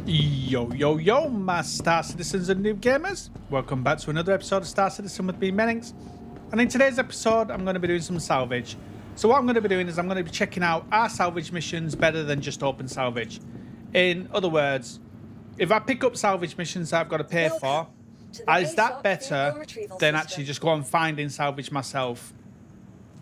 Yo, my Star Citizens and Noob Gamers. Welcome back to another episode of Star Citizen with me, Mennings. And in today's episode, I'm going to be doing some salvage. So what I'm going to be doing is I'm going to be checking out, are salvage missions better than just open salvage? In other words, if I pick up salvage missions that I've got to pay for, is that better than actually just go and finding salvage myself?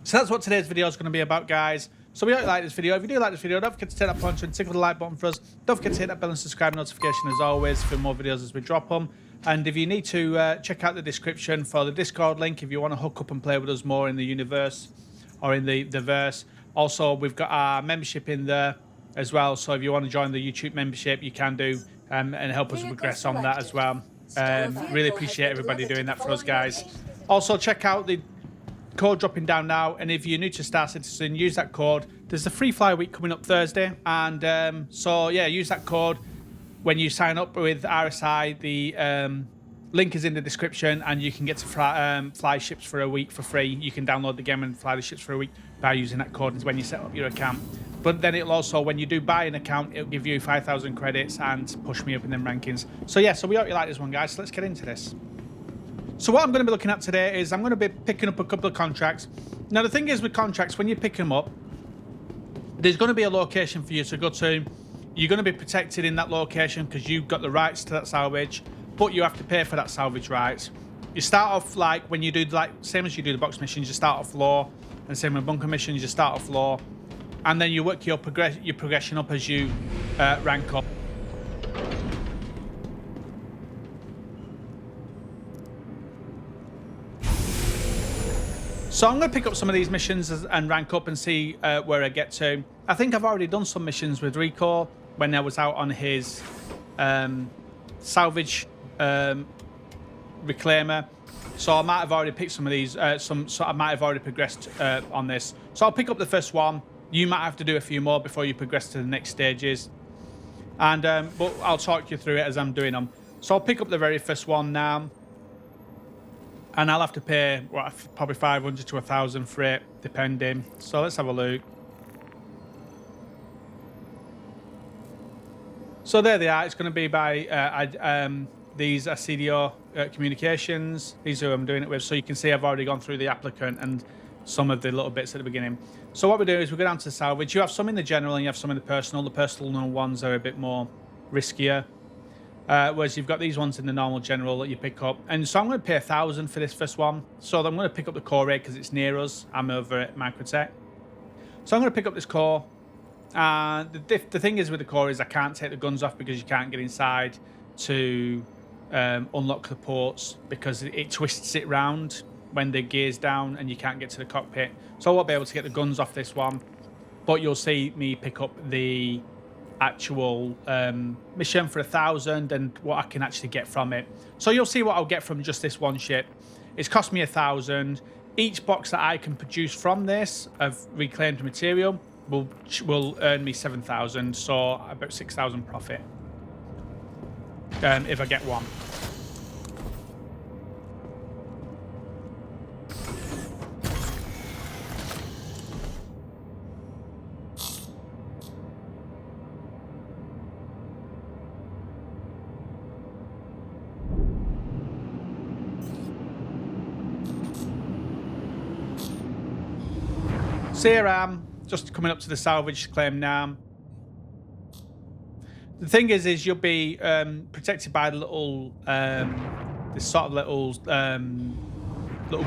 So that's what today's video is going to be about, guys. So we hope you like this video. If you do like this video, don't forget to take that punch and tickle the like button for us. Don't forget to hit that bell and subscribe notification as always for more videos as we drop them. And if you need to check out the description for the Discord link, if you want to hook up and play with us more in the universe or in the verse. Also, we've got our membership in there as well. So if you want to join the YouTube membership, you can do and help us progress on that as well. Really appreciate everybody doing that for us, guys. Also, check out the code dropping down now, and if you're new to Star Citizen, use that code. There's the free fly week coming up Thursday, and so yeah, use that code when you sign up with RSI. The link is in the description, and you can get to fly ships for a week for free. You can download the game and fly the ships for a week by using that code when you set up your account. But then it'll also, when you do buy an account, it'll give you 5,000 credits and push me up in them rankings. So yeah, so we hope you like this one, guys. So let's get into this. So what I'm going to be looking at today is I'm going to be picking up a couple of contracts. Now, the thing is with contracts, when you pick them up, there's going to be a location for you to go to. You're going to be protected in that location because you've got the rights to that salvage, but you have to pay for that salvage rights. You start off like when you do, like same as you do the box missions, you start off low, and same with bunker missions, you start off low, and then you work your progression up as you rank up. So I'm going to pick up some of these missions and rank up and see where I get to. I think I've already done some missions with Rico when I was out on his salvage reclaimer. So I might have already picked some of these. So I might have already progressed on this. So I'll pick up the first one. You might have to do a few more before you progress to the next stages. And but I'll talk you through it as I'm doing them. So I'll pick up the very first one now. And I'll have to pay probably 500 to 1,000 for it, depending. So let's have a look. So there they are. It's going to be by these CDO communications. These are who I'm doing it with. So you can see I've already gone through the applicant and some of the little bits at the beginning. So what we do is we go down to the salvage. You have some in the general and you have some in the personal. The personal ones are a bit more riskier. Whereas you've got these ones in the normal general that you pick up. And so I'm going to pay 1,000 for this first one. So I'm going to pick up the core raid because it's near us. I'm over at Microtech. So I'm going to pick up this core. And the thing is with the core is I can't take the guns off because you can't get inside to unlock the ports because it twists it round when the gear's down and you can't get to the cockpit. So I won't be able to get the guns off this one. But you'll see me pick up the actual mission for 1,000 and what I can actually get from it. So you'll see what I'll get from just this one ship. It's cost me 1,000. Each box that I can produce from this of reclaimed material will earn me 7,000, so about 6,000 profit if I get one. So here I am, just coming up to the salvage claim now. The thing is you'll be protected by the little, this sort of little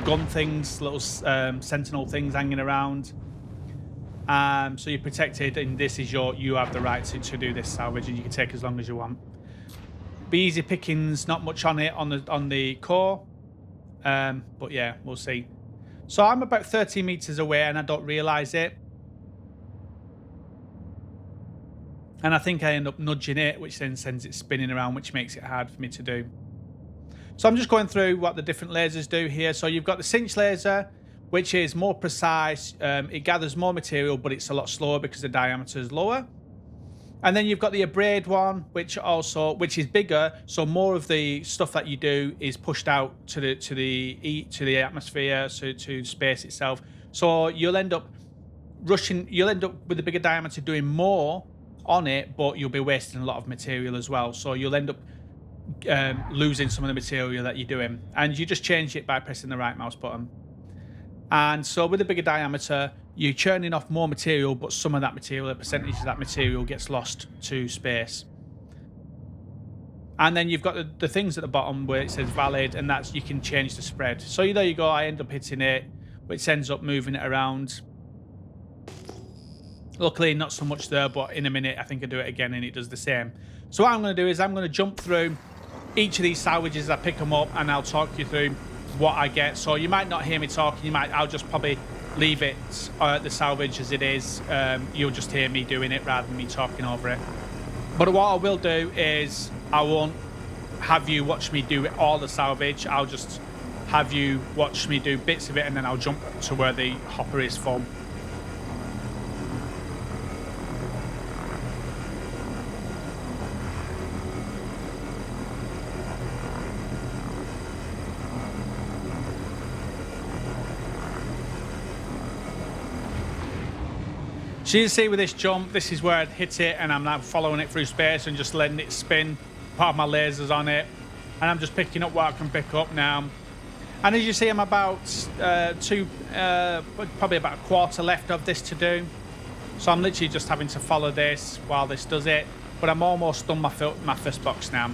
gun things, little sentinel things hanging around. So you're protected, and this is you have the right to do this salvage, and you can take as long as you want. Be easy pickings, not much on it on the core, but yeah, we'll see. So I'm about 30 meters away and I don't realize it. And I think I end up nudging it, which then sends it spinning around, which makes it hard for me to do. So I'm just going through what the different lasers do here. So you've got the cinch laser, which is more precise. It gathers more material, but it's a lot slower because the diameter is lower. And then you've got the abrade one, which is bigger, so more of the stuff that you do is pushed out to the atmosphere, so to space itself. So you'll end up with a bigger diameter doing more on it, but you'll be wasting a lot of material as well. So you'll end up losing some of the material that you're doing. And you just change it by pressing the right mouse button. And so with a bigger diameter, you're churning off more material, but some of that material, a percentage of that material gets lost to space. And then you've got the things at the bottom where it says valid, and that's you can change the spread. So there you go, I end up hitting it, which ends up moving it around. Luckily, not so much there, but in a minute, I think I do it again and it does the same. So what I'm going to do is I'm going to jump through each of these salvages, I pick them up, and I'll talk you through what I get. So you might not hear me talking, I'll just probably leave it at the salvage as it is. You'll just hear me doing it rather than me talking over it. But what I will do is I won't have you watch me do all the salvage. I'll just have you watch me do bits of it, and then I'll jump to where the hopper is full. So you can see with this jump, this is where I'd hit it, and I'm now following it through space and just letting it spin, part of my lasers on it, and I'm just picking up what I can pick up now. And as you see, I'm about probably about a quarter left of this to do. So I'm literally just having to follow this while this does it, but I'm almost done my first box now.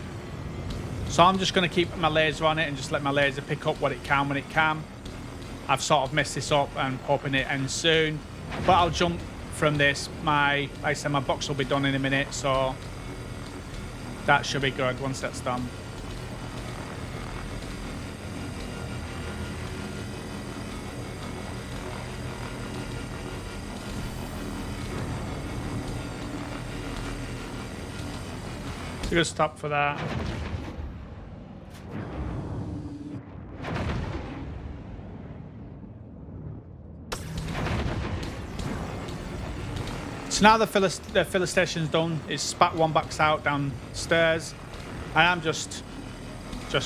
So I'm just going to keep my laser on it and just let my laser pick up what it can when it can. I've sort of messed this up and hoping it ends soon, but I'll jump from this. Like I said, my box will be done in a minute, so that should be good once that's done. So just stop for that. So now the filler station's done. It's spat one box out downstairs, and I'm just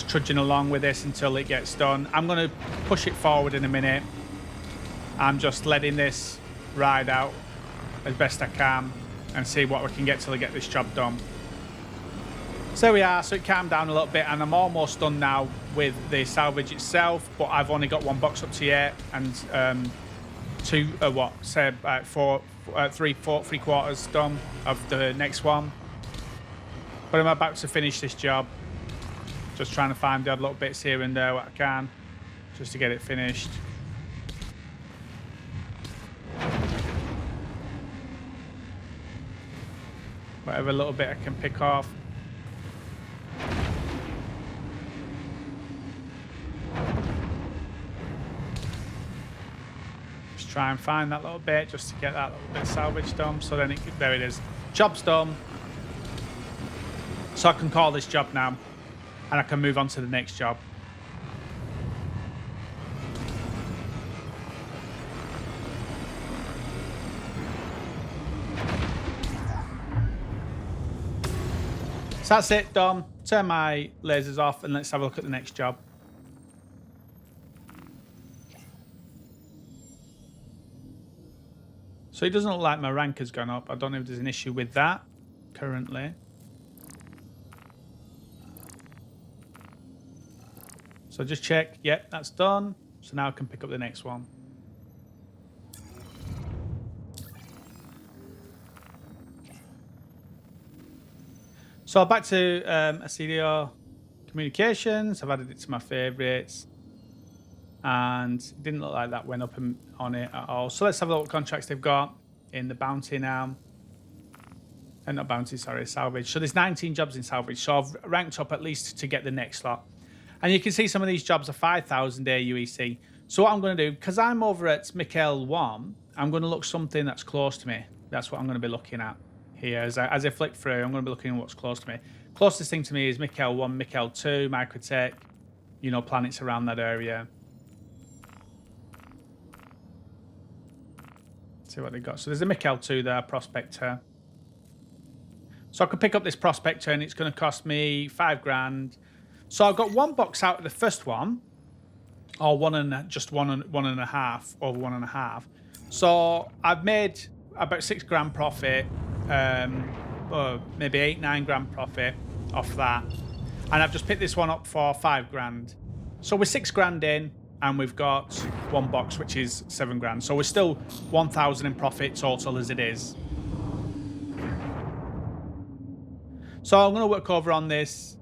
trudging along with this until it gets done. I'm going to push it forward in a minute. I'm just letting this ride out as best I can and see what we can get till I get this job done. So we are. So it calmed down a little bit, and I'm almost done now with the salvage itself. But I've only got one box up to yet, and three quarters done of the next one. But I'm about to finish this job. Just trying to find the odd little bits here and there what I can, just to get it finished. Whatever little bit I can pick off. Try and find that little bit just to get that little bit salvage done. So then there it is. Job's done. So I can call this job now, and I can move on to the next job. So that's it, done. Turn my lasers off and let's have a look at the next job. So it doesn't look like my rank has gone up. I don't know if there's an issue with that currently. So just check. Yep, that's done. So now I can pick up the next one. So back to aUEC communications. I've added it to my favorites. And it didn't look like that went up on it at all. So let's have a look at what contracts they've got in the bounty now. And not bounty, sorry, salvage. So there's 19 jobs in salvage. So I've ranked up at least to get the next lot. And you can see some of these jobs are 5,000 aUEC. So what I'm going to do, because I'm over at Mikhail 1, I'm going to look something that's close to me. That's what I'm going to be looking at here. As I flick through, I'm going to be looking at what's close to me. Closest thing to me is Mikhail 1, Mikhail 2, Microtech, you know, planets around that area. See what they got. So there's a Mikhail 2 there, Prospector. So I could pick up this Prospector and it's going to cost me 5 grand. So I've got one box out of the first one, or one and a half, over 1.5. So I've made about 6 grand profit maybe 8-9 grand profit off that, and I've just picked this one up for 5 grand. So we're 6 grand in, and we've got one box which is 7 grand. So we're still 1,000 in profit total as it is. So I'm going to work over on this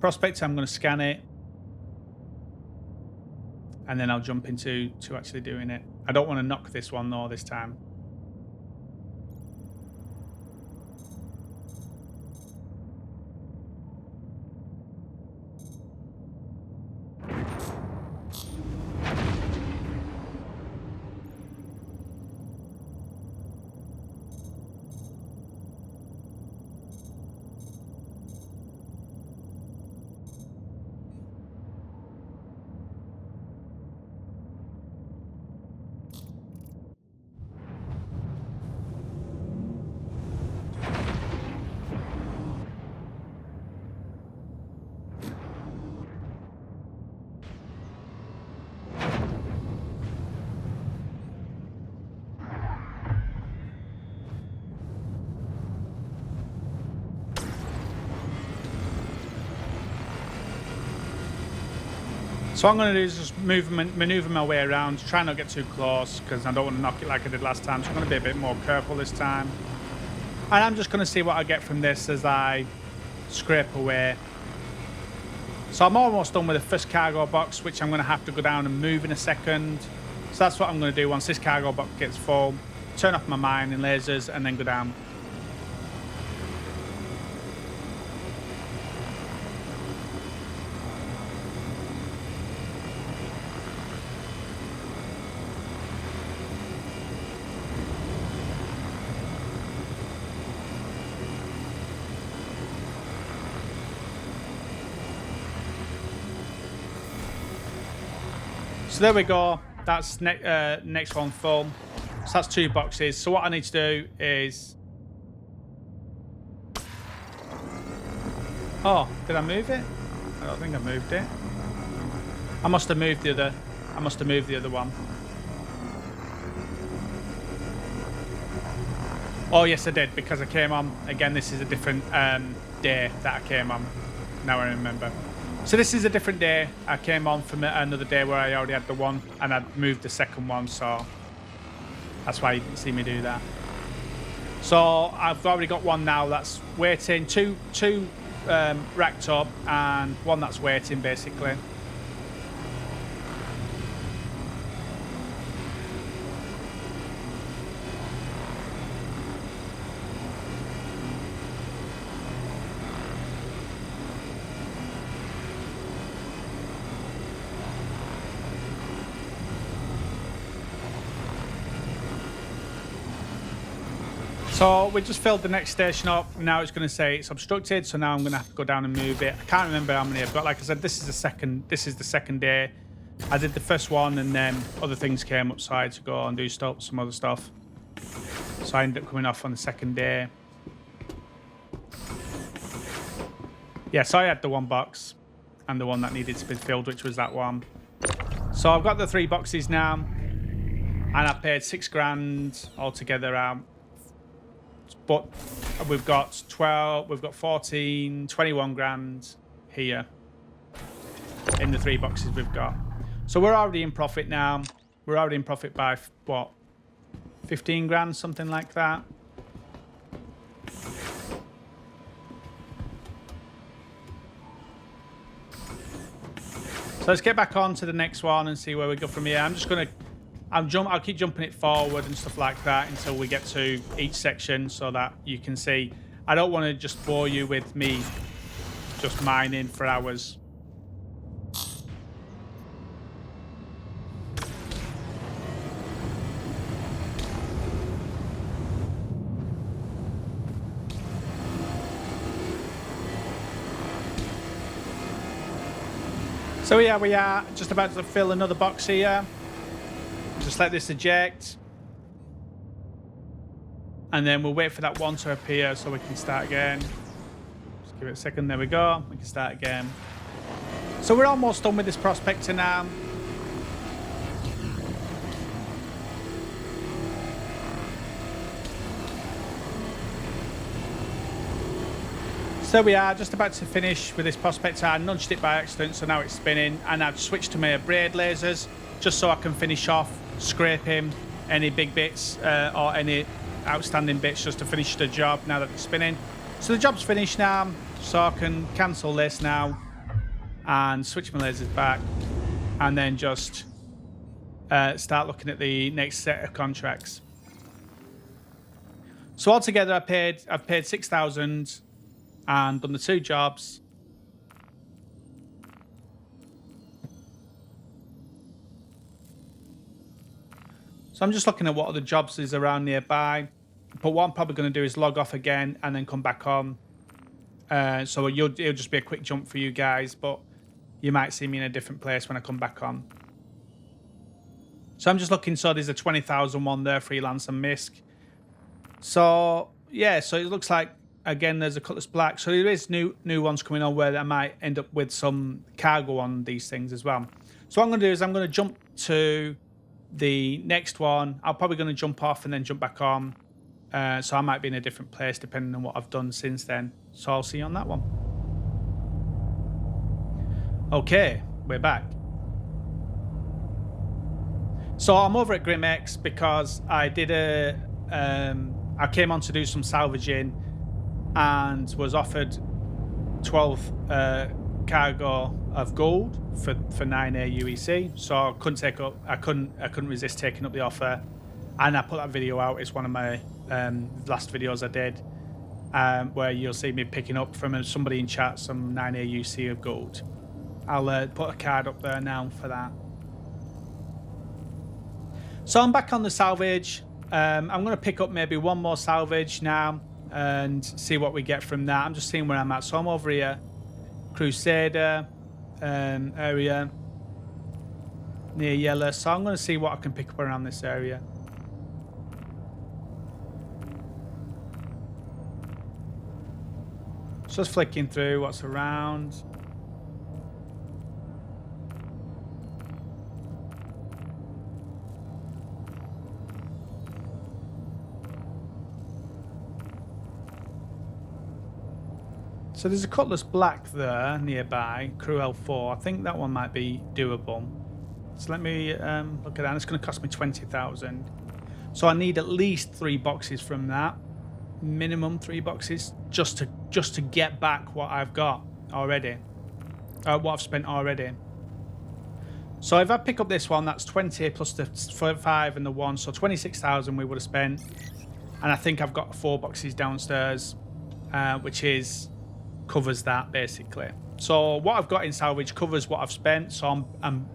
prospect. I'm going to scan it, and then I'll jump into actually doing it. I don't want to knock this one though this time. So what I'm going to do is just maneuver my way around, try not to get too close because I don't want to knock it like I did last time. So I'm going to be a bit more careful this time. And I'm just going to see what I get from this as I scrape away. So I'm almost done with the first cargo box, which I'm going to have to go down and move in a second. So that's what I'm going to do once this cargo box gets full. Turn off my mine and lasers and then go down. So there we go. That's next one full. So that's 2 boxes. So what I need to do is... Oh, did I move it? I don't think I moved it. I must have moved the other. I must have moved the other one. Oh yes, I did, because I came on. Again, this is a different day that I came on. Now I remember. So this is a different day. I came on from another day where I already had the one, and I'd moved the second one, so that's why you didn't see me do that. So I've already got one now that's waiting, two racked up, and one that's waiting basically. So we just filled the next station up. Now it's going to say it's obstructed. So now I'm going to have to go down and move it. I can't remember how many I've got. Like I said, this is the second day. I did the first one, and then other things came up, so I had to go and do some other stuff. So I ended up coming off on the second day. Yeah, so I had the one box and the one that needed to be filled, which was that one. So I've got the 3 boxes now, and I paid 6 grand altogether out. But we've got 12, we've got 14, 21 grand here in the 3 boxes we've got. So we're already in profit now. We're already in profit by what, 15 grand, something like that. So let's get back on to the next one and see where we go from here. I'm just going to I'll keep jumping it forward and stuff like that until we get to each section so that you can see. I don't want to just bore you with me just mining for hours. So yeah, we are just about to fill another box here. Just let this eject, and then we'll wait for that one to appear so we can start again. Just give it a second. There we go. We can start again. So we're almost done with this prospector now. So we are just about to finish with this prospector. I nudged it by accident, so now it's spinning, and I've switched to my braid lasers just so I can finish off scraping any big bits or any outstanding bits just to finish the job now that it's spinning. So the job's finished now, so I can cancel this now and switch my lasers back, and then just start looking at the next set of contracts. So altogether, I've paid 6,000 and done the 2 jobs. So I'm just looking at what other jobs is around nearby. But what I'm probably going to do is log off again and then come back on. So it'll just be a quick jump for you guys, but you might see me in a different place when I come back on. So I'm just looking. So there's a 20,000 one there, Freelancer MISC. So yeah, so it looks like again there's a Cutlass Black. So there is new ones coming on where I might end up with some cargo on these things as well. So what I'm going to do is I'm going to jump to the next one. I'm probably going to jump off and then jump back on. So I might be in a different place depending on what I've done since then. So I'll see you on that one. Okay, we're back. So I'm over at GrimX because I did I came on to do some salvaging and was offered 12 cargo of gold for 9 aUEC. So I couldn't resist taking up the offer, and I put that video out. It's one of my last videos I did, where you'll see me picking up from somebody in chat some 9 aUEC of gold. I'll put a card up there now for that. So I'm back on the salvage. I'm going to pick up maybe one more salvage now and see what we get from that. I'm just seeing where I'm at. So I'm over here, Crusader area near Yellow. So I'm going to see what I can pick up around this area. Just flicking through what's around. So there's a Cutlass Black there nearby, Crew L4. I think that one might be doable. So let me look at that. It's going to cost me 20,000. So I need at least 3 boxes from that, minimum 3 boxes, just to get back what I've got already, what I've spent already. So if I pick up this one, that's 20 plus the 5 and the 1, so 26,000 we would have spent. And I think I've got 4 boxes downstairs, which covers that basically. So what I've got in salvage covers what I've spent, so I'm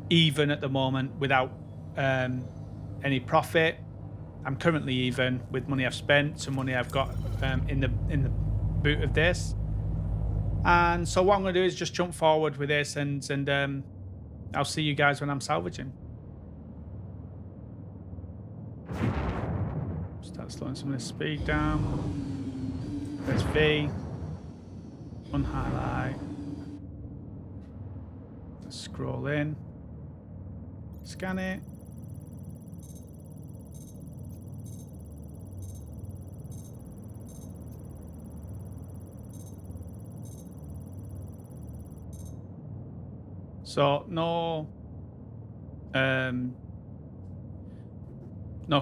even at the moment without any profit. I'm currently even with money I've spent, some money I've got in the boot of this. And so what I'm going to do is just jump forward with this, and I'll see you guys when I'm salvaging. Start slowing some of this speed down. There's V. Unhighlight. Let's scroll in. Scan it. So no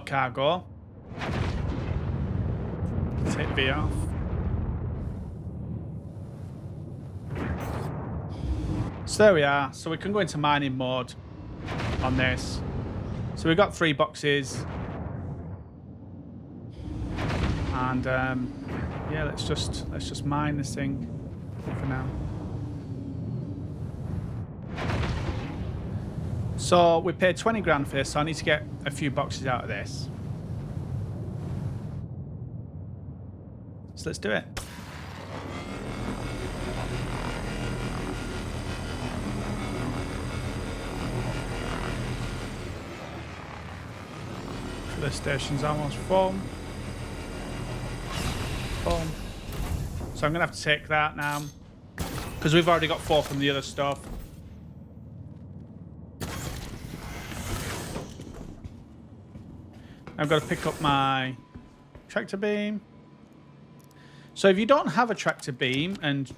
cargo. Let's hit V off. So there we are. So we can go into mining mode on this. So we've got 3 boxes. And yeah, let's just mine this thing for now. So we paid 20 grand for this, so I need to get a few boxes out of this. So let's do it. The station's almost full. Boom. So I'm gonna have to take that now because we've already got 4 from the other stuff. I've got to pick up my tractor beam. So if you don't have a tractor beam and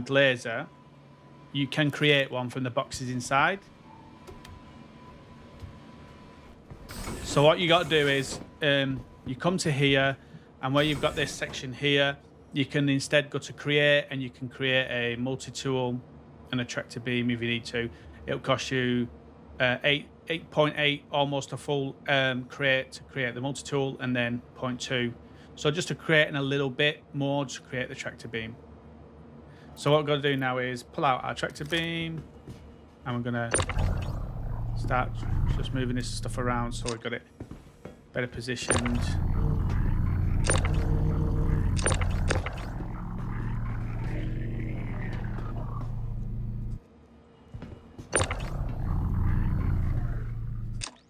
laser, you can create one from the boxes inside. So what you got to do is you come to here, and where you've got this section here, you can instead go to create, and you can create a multi-tool and a tractor beam if you need to. It'll cost you 8.8, almost a full create to create the multi-tool, and then 0.2. So just to create in a little bit more to create the tractor beam. So what we're going to do now is pull out our tractor beam, and we're going to start just moving this stuff around so we've got it better positioned.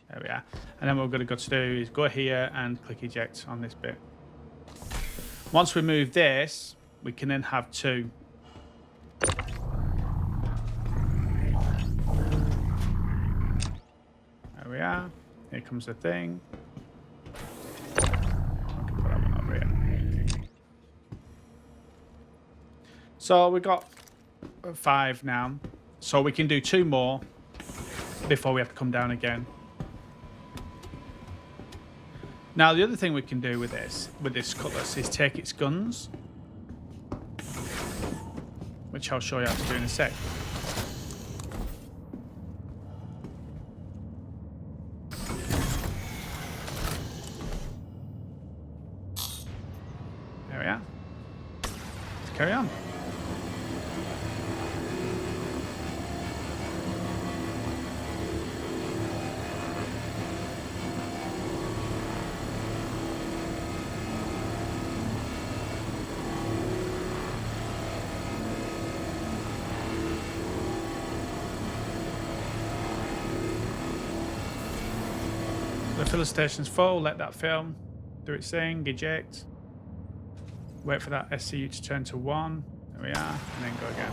There we are. And then what we're going to go to do is go here and click eject on this bit. Once we move this, we can then have two. There we are. Here comes the thing. I can put that one over here. So we've got 5 now. So we can do 2 more before we have to come down again. Now the other thing we can do with this Cutlass is take its guns, which I'll show you how to do in a sec. There we are. Let's carry on. The filler station's full, let that film, do its thing, eject. Wait for that SCU to turn to 1. There we are, and then go again.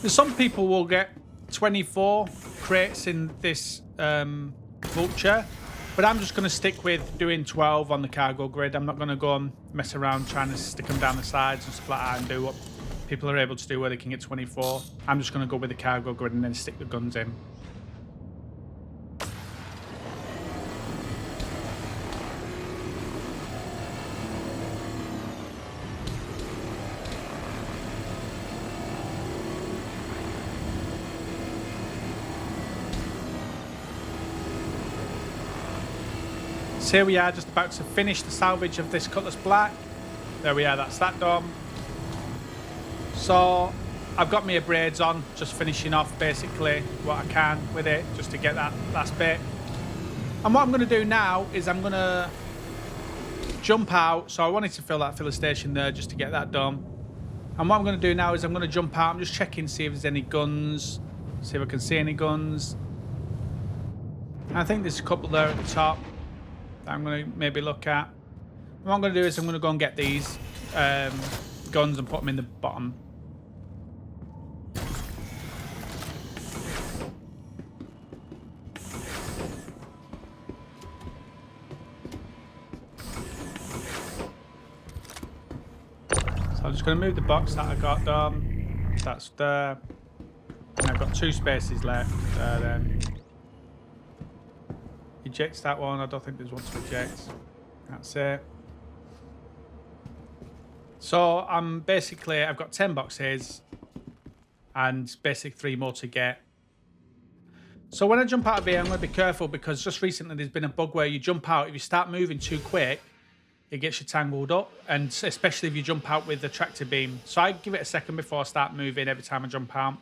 So some people will get 24 crates in this vulture, but I'm just going to stick with doing 12 on the cargo grid. I'm not going to go and mess around trying to stick them down the sides and stuff like that and do what people are able to do where they can get 24. I'm just going to go with the cargo grid and then stick the guns in. So here we are, just about to finish the salvage of this Cutlass Black. There we are, that's that done. So I've got my braids on, just finishing off basically what I can with it, just to get that last bit. And what I'm going to do now is I'm going to jump out. So I wanted to fill that filler station there just to get that done. And what I'm going to do now is I'm going to jump out. I'm just checking, see if there's any guns, see if I can see any guns. And I think there's a couple there at the top I'm going to maybe look at. What I'm going to do is I'm going to go and get these guns and put them in the bottom. So I'm just going to move the box that I got done. That's there. And I've got 2 spaces left there then. Ejects that one. I don't think there's one to eject. That's it. So I'm basically, I've got 10 boxes and basically 3 more to get. So when I jump out of here, I'm going to be careful because just recently there's been a bug where you jump out. If you start moving too quick, it gets you tangled up, and especially if you jump out with the tractor beam. So I give it a second before I start moving every time I jump out.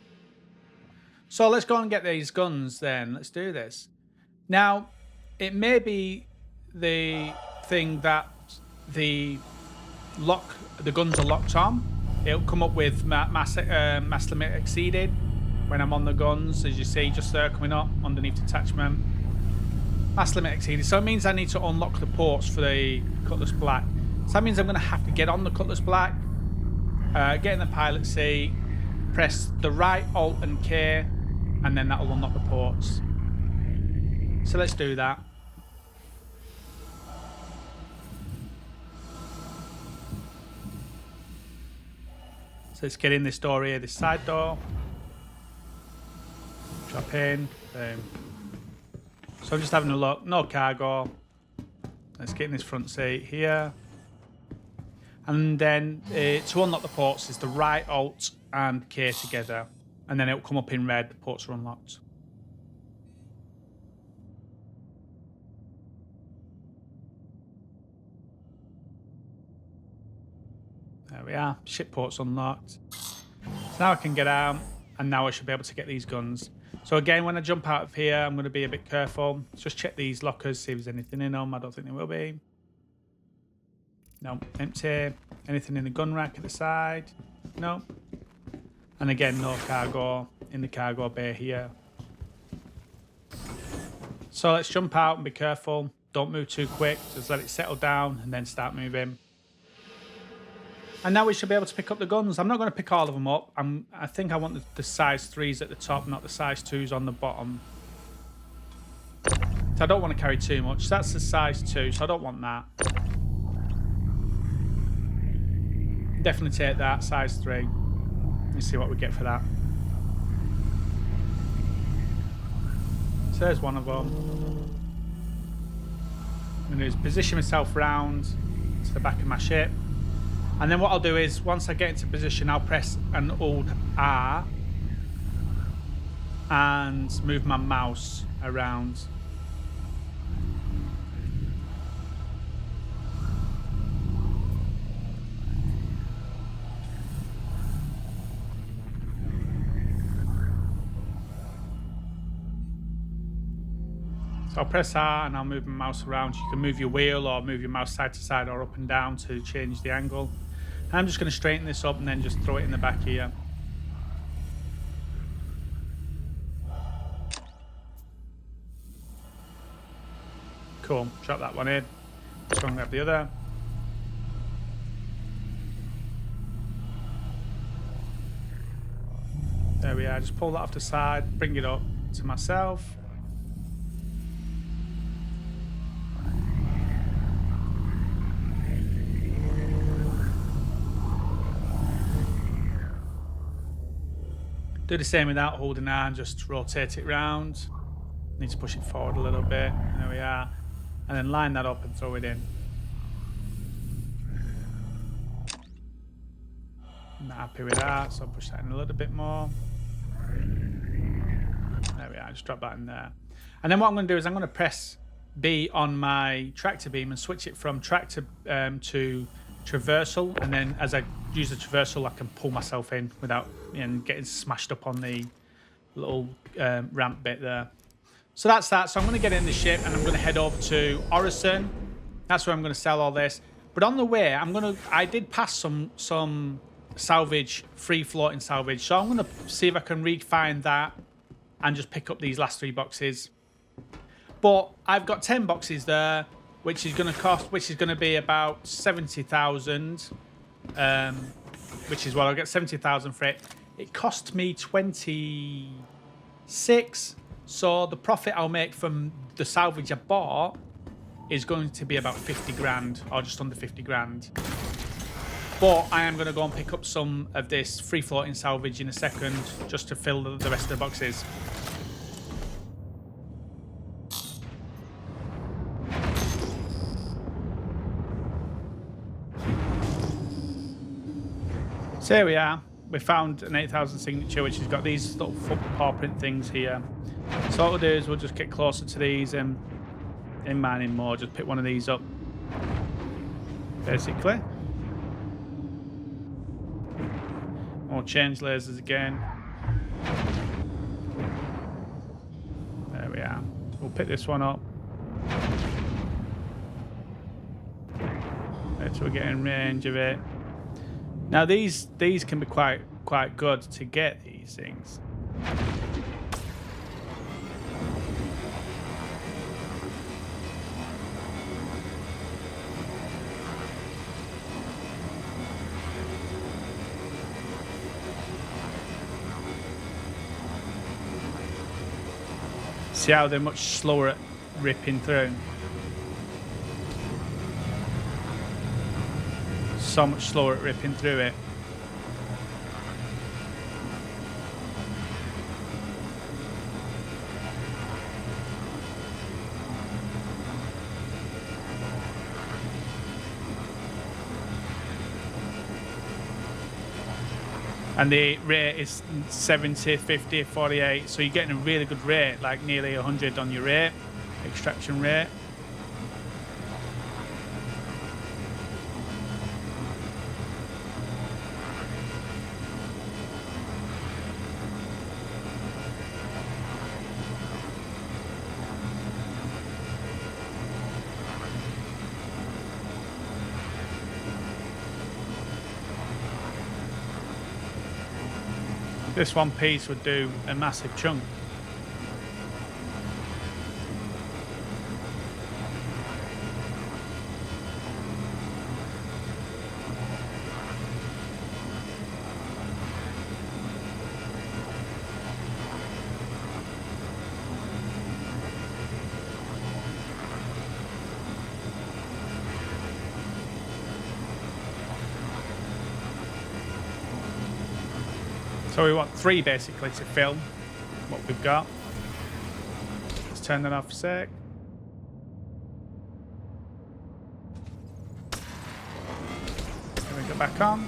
So let's go and get these guns then. Let's do this. Now, it may be the thing that the guns are locked on. It'll come up with mass limit exceeded when I'm on the guns, as you see just there coming up underneath attachment. Mass limit exceeded. So it means I need to unlock the ports for the Cutlass Black. So that means I'm going to have to get on the Cutlass Black, get in the pilot seat, press the right Alt and K, and then that'll unlock the ports. So let's do that. So let's get in this door here, this side door. Drop in. Boom. So I'm just having a look. No cargo. Let's get in this front seat here. And then to unlock the ports is the right Alt and K together. And then it'll come up in red. The ports are unlocked. There we are. Ship ports unlocked. So now I can get out, and now I should be able to get these guns. So again, when I jump out of here, I'm going to be a bit careful. Just check these lockers, see if there's anything in them. I don't think there will be. No, empty. Anything in the gun rack at the side? No. And again, no cargo in the cargo bay here. So let's jump out and be careful. Don't move too quick. Just let it settle down and then start moving. And now we should be able to pick up the guns. I'm not going to pick all of them up. I think I want the size 3s at the top, not the size 2s on the bottom. So I don't want to carry too much. That's the size 2, so I don't want that. Definitely take that, size 3. Let's see what we get for that. So there's one of them. I'm going to position myself round to the back of my ship. And then what I'll do is, once I get into position, I'll press an Alt R and move my mouse around. So I'll press R and I'll move my mouse around. You can move your wheel or move your mouse side to side or up and down to change the angle. And I'm just going to straighten this up and then just throw it in the back here. Cool, drop that one in. Let's go and grab the other. There There we are. Just pull that off the side, bring it up to myself. Do the same without holding on, just rotate it round. Need to push it forward a little bit. There we are. And then line that up and throw it in. I'm not happy with that, so I'll push that in a little bit more. There we are, just drop that in there. And then what I'm going to do is I'm going to press B on my tractor beam and switch it from tractor to traversal, and then as I use the traversal I can pull myself in without getting smashed up on the little ramp bit there. So that's that. So I'm going to get in the ship and I'm going to head over to Orison. That's where I'm going to sell all this. But on the way I did pass some salvage, free floating salvage, so I'm going to see if I can refine that and just pick up these last 3 boxes. But I've got 10 boxes there, which is going to be about 70,000, which is what I'll get 70,000 for it. It cost me 26, so the profit I'll make from the salvage I bought is going to be about 50 grand, or just under 50 grand. But I am going to go and pick up some of this free floating salvage in a second, just to fill the rest of the boxes. So here we are. We found an 8,000 signature, which has got these little foot paw print things here. So what we'll do is we'll just get closer to these and in mining mode, just pick one of these up, basically. We'll change lasers again. There we are. We'll pick this one up. So we're getting range of it. Now these can be quite good to get these things. See how they're much slower at ripping through. So much slower at ripping through it. And the rate is 70, 50, 48, so you're getting a really good rate, like nearly 100 on your rate, extraction rate. This one piece would do a massive chunk. So we want 3 basically to film what we've got. Let's turn that off a sec. Then we go back on.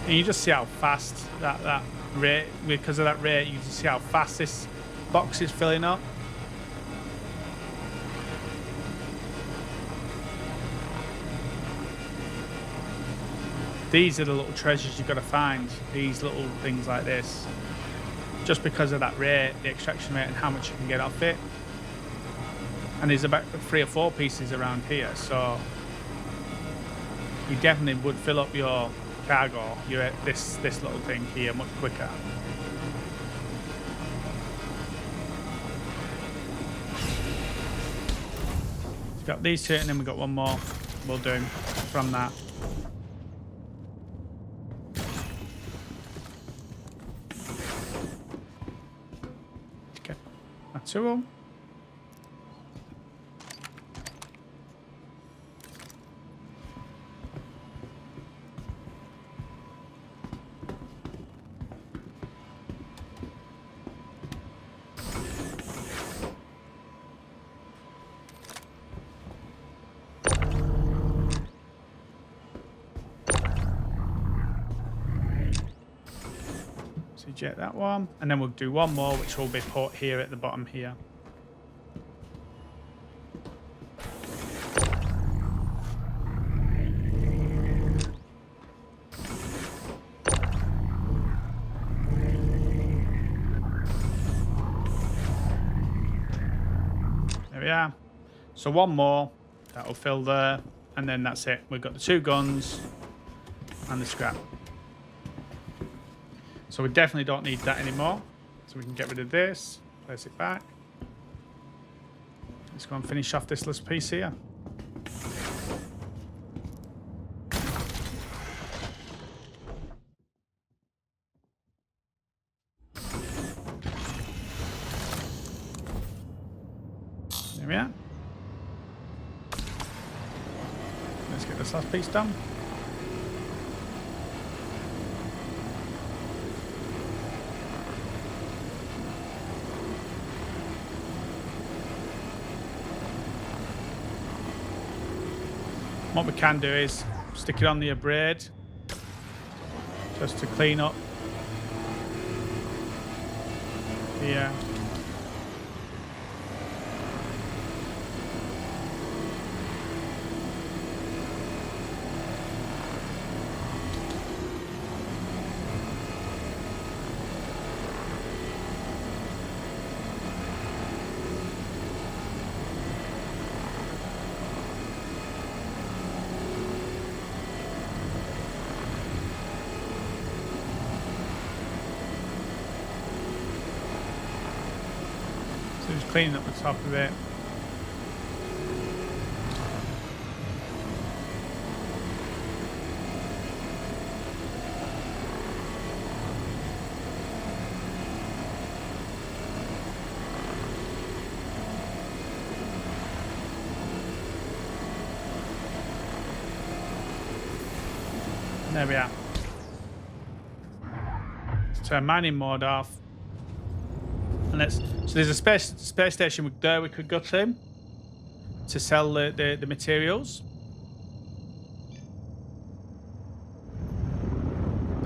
And you just see how fast that rate, because of that rate, you just see how fast this box is filling up. These are the little treasures you've got to find, these little things like this. Just because of that rate, the extraction rate, and how much you can get off it. And there's about 3 or 4 pieces around here, so you definitely would fill up your cargo, this little thing here, much quicker. Got these two, and then we've got one more we'll do from that. Okay, that's two of them. Eject that one, and then we'll do one more, which will be put here at the bottom here. There we are. So one more, that'll fill there, and then that's it. We've got the two guns and the scrap. So we definitely don't need that anymore. So we can get rid of this, place it back. Let's go and finish off this last piece here. There we are. Let's get this last piece done. What we can do is stick it on the braid just to clean up the just cleaning up the top of it. There we are. Let's turn mining mode off. And let's, so there's a space station there we could go to sell the materials.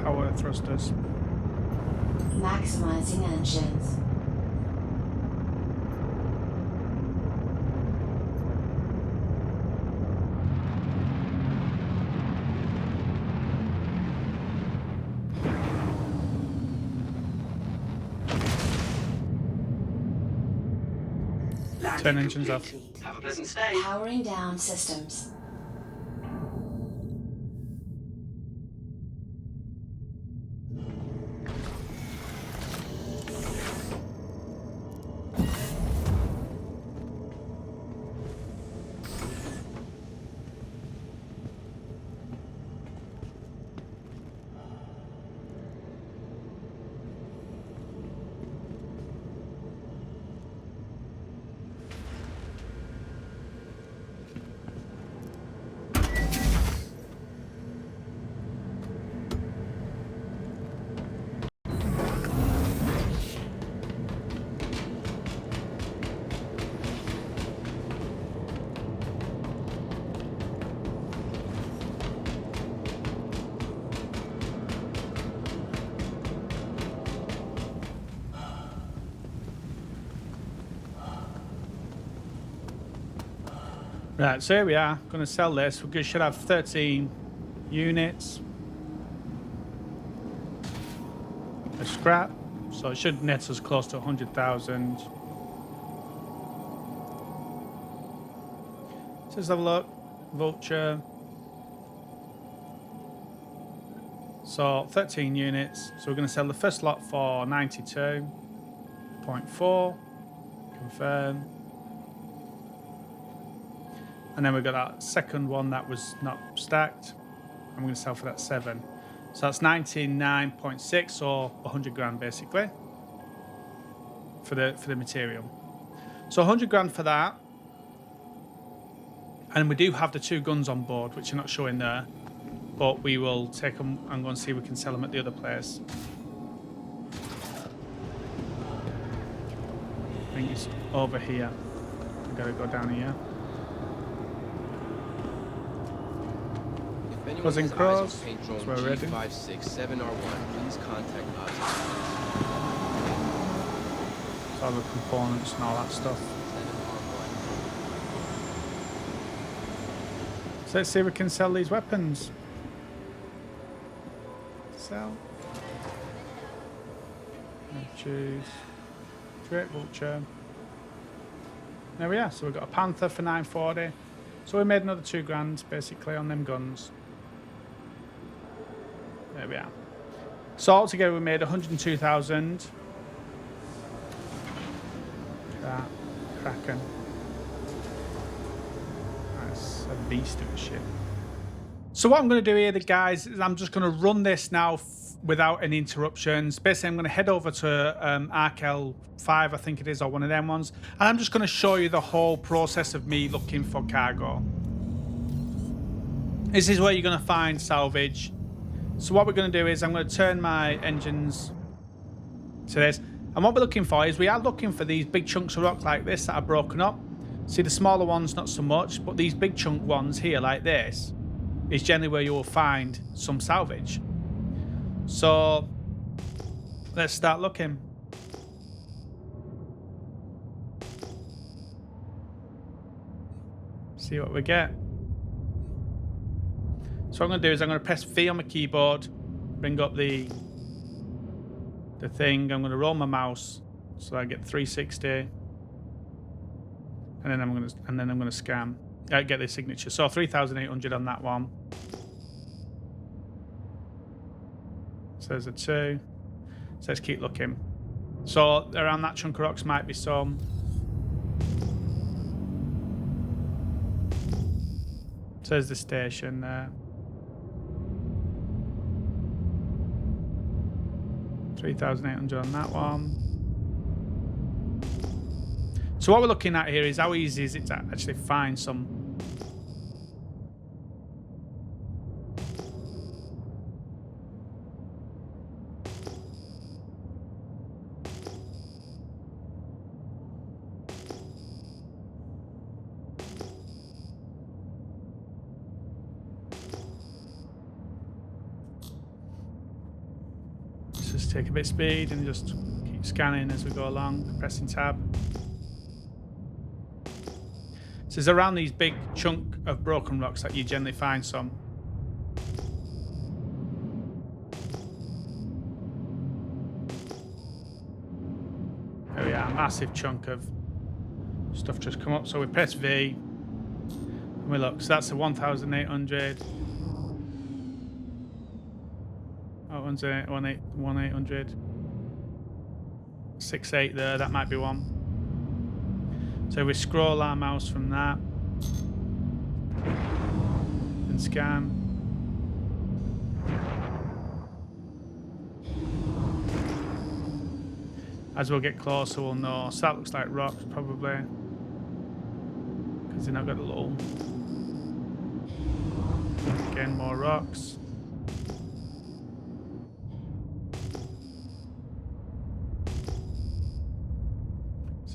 Power thrusters. Maximizing engines. Turn engines off. Have a pleasant stay. Powering down systems. Right, so here we are. Going to sell this. We should have 13 units. A scrap. So it should net us close to 100,000. So let's have a look. Vulture. So 13 units. So we're going to sell the first lot for 92.4. Confirm. And then we've got that second one that was not stacked. I'm going to sell for that 7. So that's 99.6 or 100 grand basically for the material. So 100 grand for that. And we do have the 2 guns on board, which are not showing there. But we will take them and go and see if we can sell them at the other place. I think it's over here. We've got to go down here. Buzzing crows. That's where we're ready. 567R1, please contact us. All the components and all that stuff. So let's see if we can sell these weapons. Sell. Choose. Great vulture. There we are. So we've got a panther for 940. So we made another 2 grand basically on them guns. There we are. So altogether we made 102,000. That Kraken. That's a beast of a ship. So what I'm going to do here, guys, is I'm just going to run this now without any interruptions. Basically, I'm going to head over to Arkel 5, I think it is, or one of them ones, and I'm just going to show you the whole process of me looking for cargo. This is where you're going to find salvage. So what we're going to do is I'm going to turn my engines to this. And what we're looking for is we are looking for these big chunks of rock like this that are broken up. See, the smaller ones, not so much, but these big chunk ones here like this is generally where you will find some salvage. So let's start looking. See what we get. So what I'm going to do is I'm going to press V on my keyboard, bring up the thing. I'm going to roll my mouse so I get 360, and then I'm going to scan. Get the signature. So 3,800 on that one. So there's a 2. So let's keep looking. So around that chunk of rocks might be some. So there's the station there. 3,800 on that one. So what we're looking at here is how easy is it to actually find some. Let's just take a bit of speed and just keep scanning as we go along, pressing tab. So it's around these big chunk of broken rocks that you generally find some. There we are, a massive chunk of stuff just come up. So we press V and we look. So that's a 1,800. Oh, 1,800. 6.8 there, that might be one. So we scroll our mouse from that and scan. As we'll get closer, we'll know. So that looks like rocks, probably, because they've not got a little. Again, more rocks.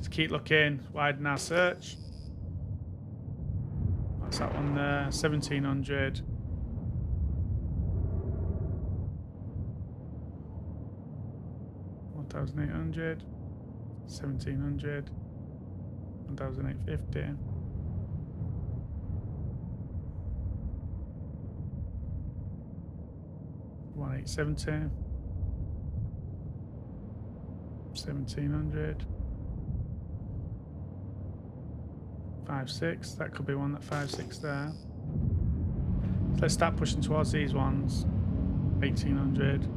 Keep looking, widen our search. That's that one there, 1,700. 1,800, 1,700, 1,850. 1,870, 1,700. 5.6, that could be one, that 5.6 there. So let's start pushing towards these ones. 1,800,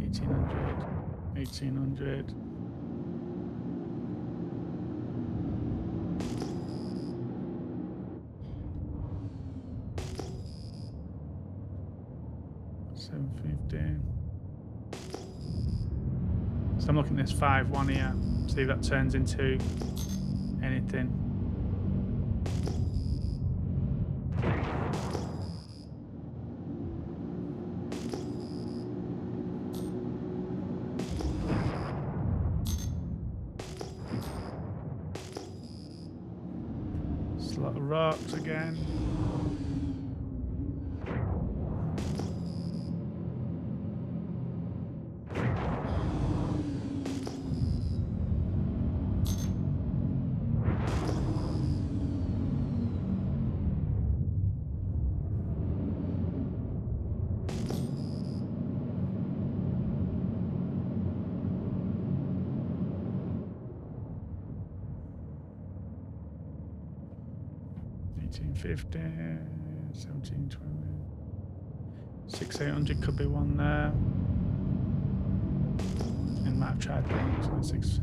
1,800, 1,800. 7:15. So I'm looking at this 5-1 here. See if that turns into anything. Just a lot of rocks again. $18.50, $17.20, $6,800 could be one there. And might have tried one, 26.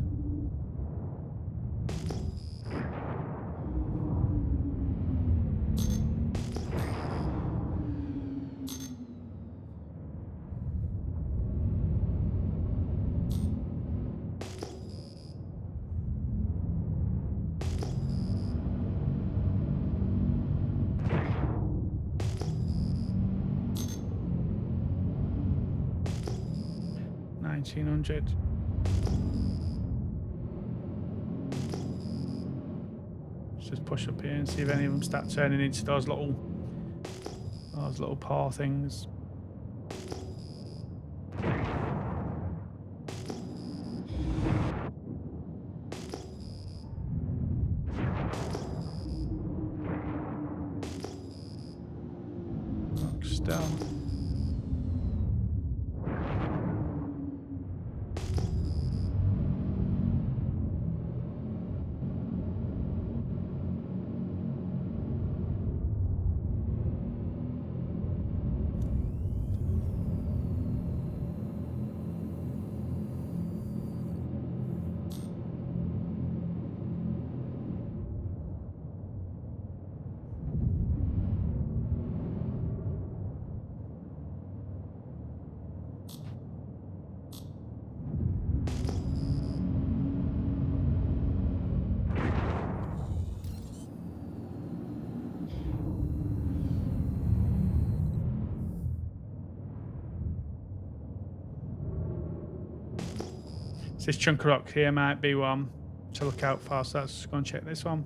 $1,900. Let's just push up here and see if any of them start turning into those little paw things. Rocks down. This chunk of rock here might be one to look out for, so let's go and check this one.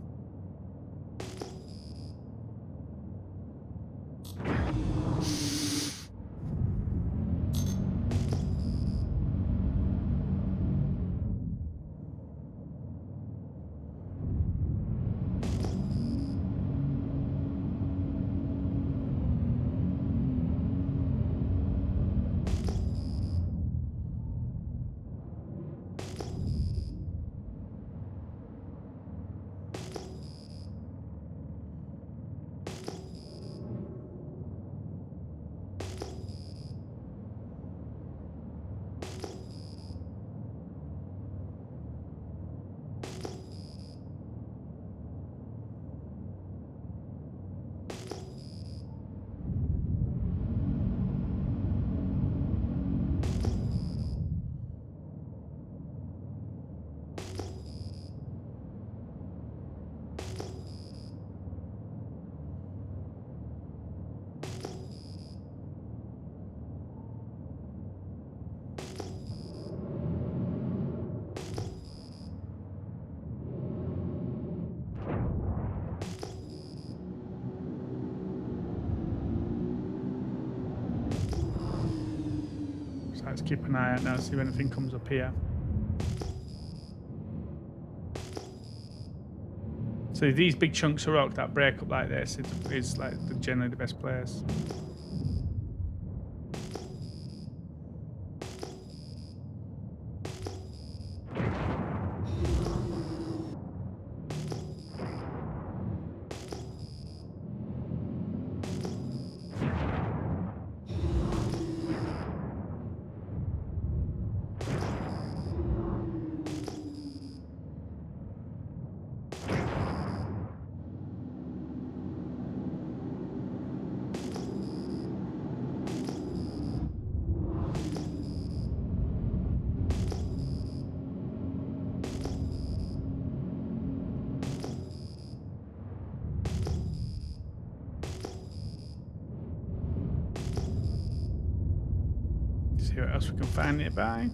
Let's keep an eye out now, see if anything comes up here. So these big chunks of rock that break up like this is like generally the best place. See what else we can find nearby.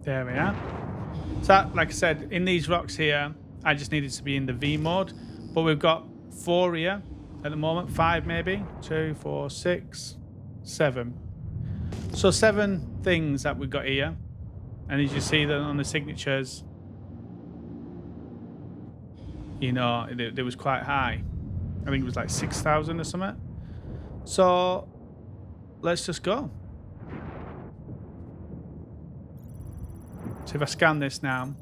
There we are. So, like I said, in these rocks here, I just needed to be in the V mode. But we've got 4 here at the moment. 5 maybe. 2, 4, 6, 7. So 7 things that we've got here. And as you see that on the signatures, you know, it was quite high. I think it was like 6,000 or something. So let's just go. So if I scan this now,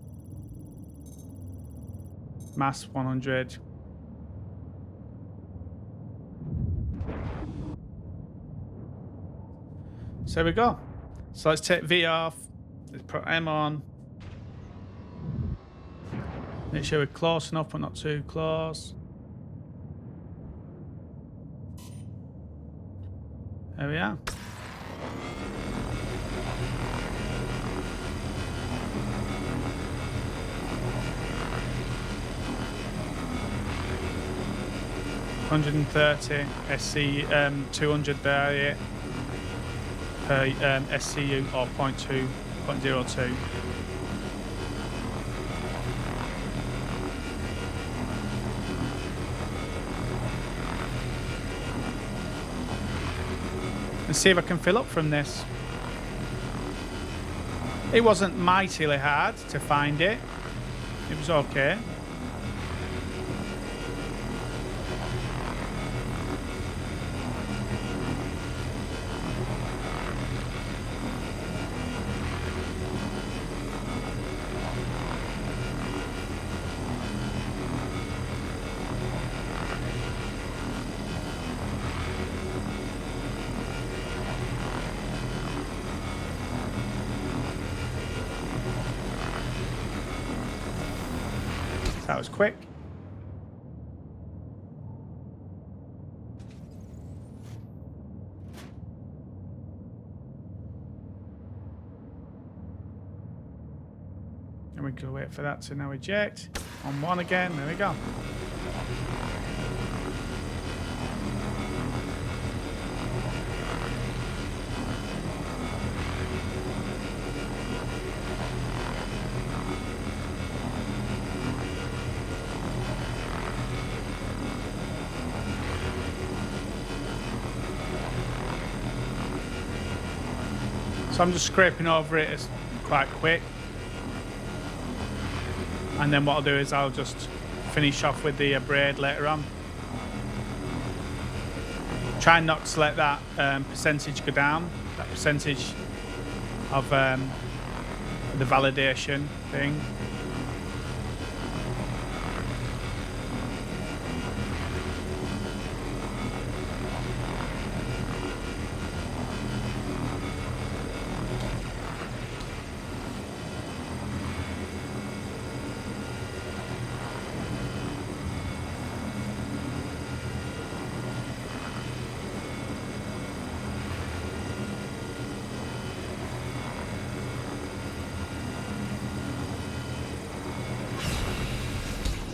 mass 100. So there we go. So let's take V off. Let's put M on. Make sure we're close enough, but not too close. There we are. $130 SC 200 there per SCU or 0.2. Let's see if I can fill up from this. It wasn't mightily hard to find it. It was okay. That was quick. And we can wait for that to now eject. On 1 again. There we go. So I'm just scraping over it. It's quite quick. And then what I'll do is I'll just finish off with the braid later on. Try not to let that percentage go down. That percentage of the validation thing.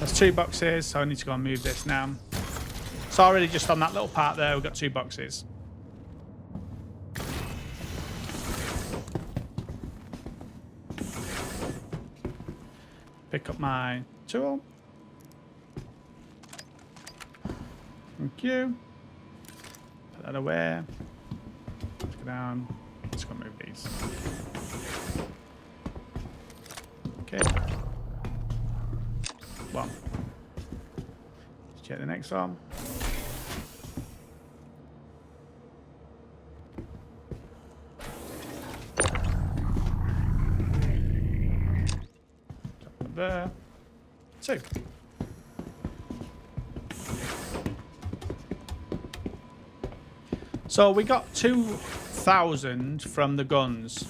That's 2 boxes, so I need to go and move this now. So already just on that little part there, we've got 2 boxes. Pick up my tool. Thank you. Put that away. Let's go down. Let's go move these. Okay. Well, check the next one. There. 2. So we got 2,000 from the guns.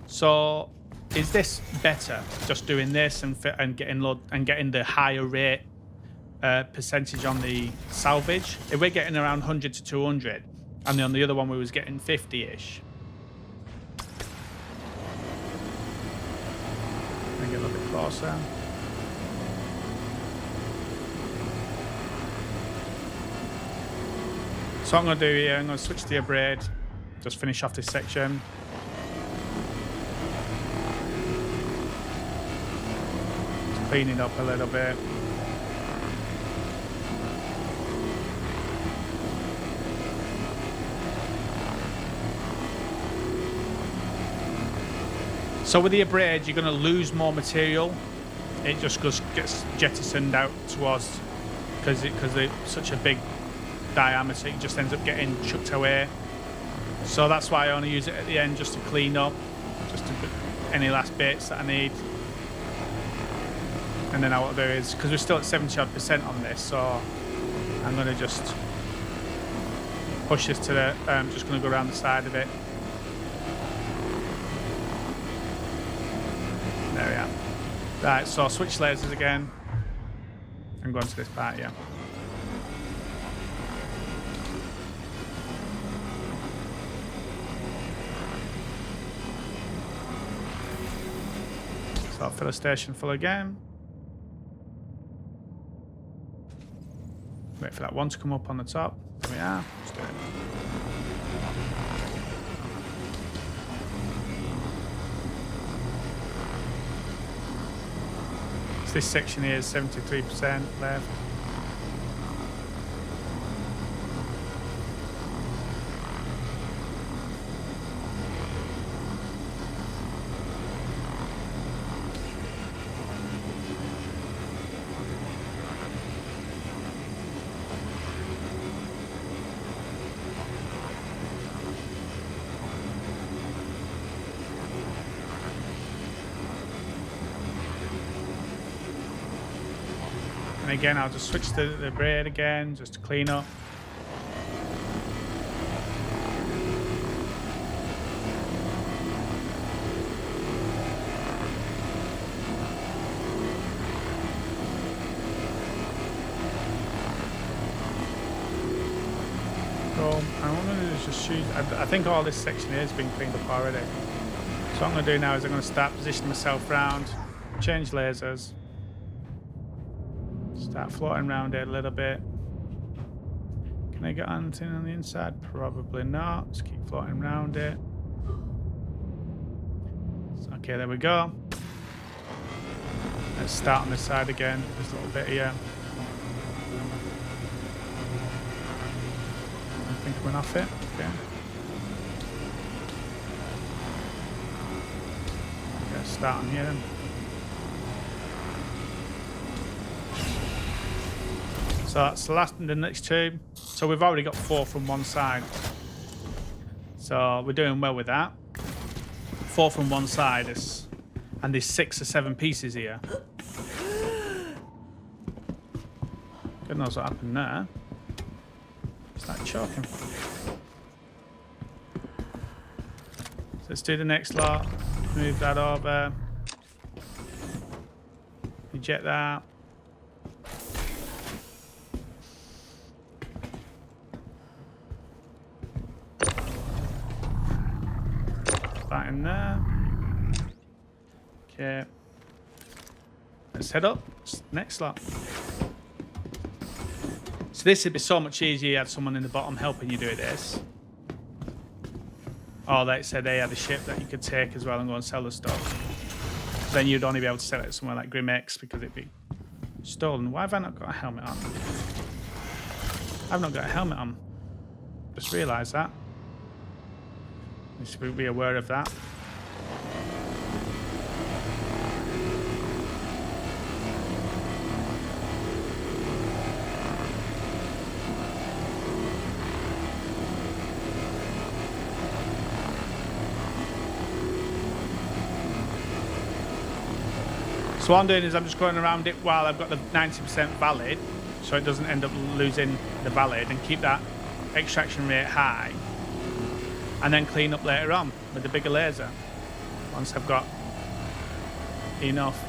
So is this better? Just doing this and getting the higher rate percentage on the salvage? If we're getting around 100 to 200, and on the other one we was getting 50-ish. Get a little bit closer. So what I'm going to do here, I'm going to switch to the braid, just finish off this section. Just clean it up a little bit. So with the braid, you're going to lose more material. It just gets jettisoned out towards, because it's such a big diameter, it just ends up getting chucked away. So that's why I only use it at the end, just to clean up, just to put any last bits that I need. And then what I'll do is, because we're still at 70% on this, so I'm going to just push this to the, I'm just going to go around the side of it. There we are. Right, so switch lasers again. I'm going to this part, yeah. So I'll fill a station full again. Wait for that one to come up on the top. There we are. Let's do it. This section here is 73% left. And again, I'll just switch to the braid again, just to clean up. So I'm going to do is just shoot. I think all this section here has been cleaned up already. So what I'm going to do now is I'm going to start positioning myself round, change lasers. Start floating around it a little bit. Can I get anything on the inside? Probably not. Just keep floating around it. Okay, there we go. Let's start on this side again. Just a little bit here. I think I went off it. Okay. Okay, start on here then. So that's the last and the next two. So we've already got 4 from one side. So we're doing well with that. 4 from one side, and there's 6 or 7 pieces here. God knows what happened there. Start choking. So let's do the next lot. Move that over. Eject that. That in there. Okay. Let's head up. Next slot. So this would be so much easier. You had someone in the bottom helping you do this. Or they said they had a ship that you could take as well and go and sell the stuff. Then you'd only be able to sell it somewhere like GrimX because it'd be stolen. Why have I not got a helmet on? I've not got a helmet on. Just realised that. You should be aware of that. So what I'm doing is I'm just going around it while I've got the 90% valid, so it doesn't end up losing the valid, and keep that extraction rate high, and then clean up later on with the bigger laser once I've got enough.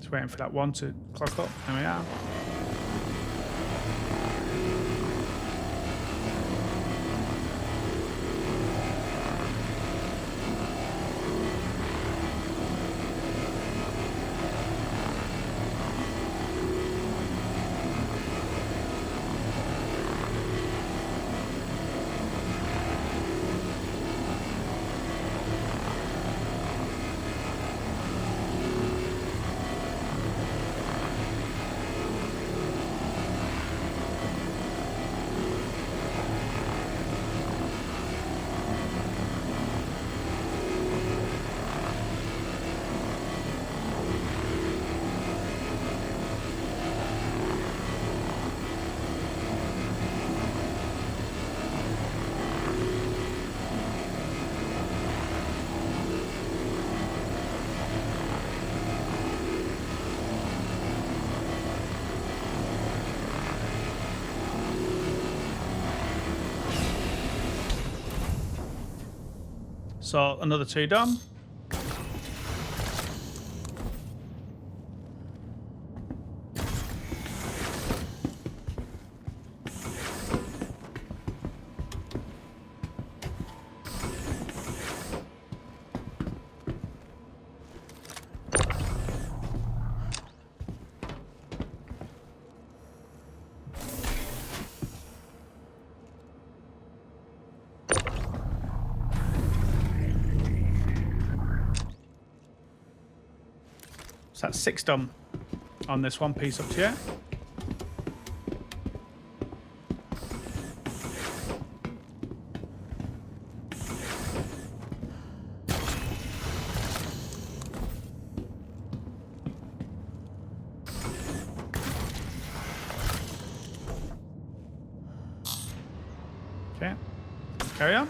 Just waiting for that one to clock up. There we are. So another 2 done. So that's 6 done on this one piece up here. Okay, carry on.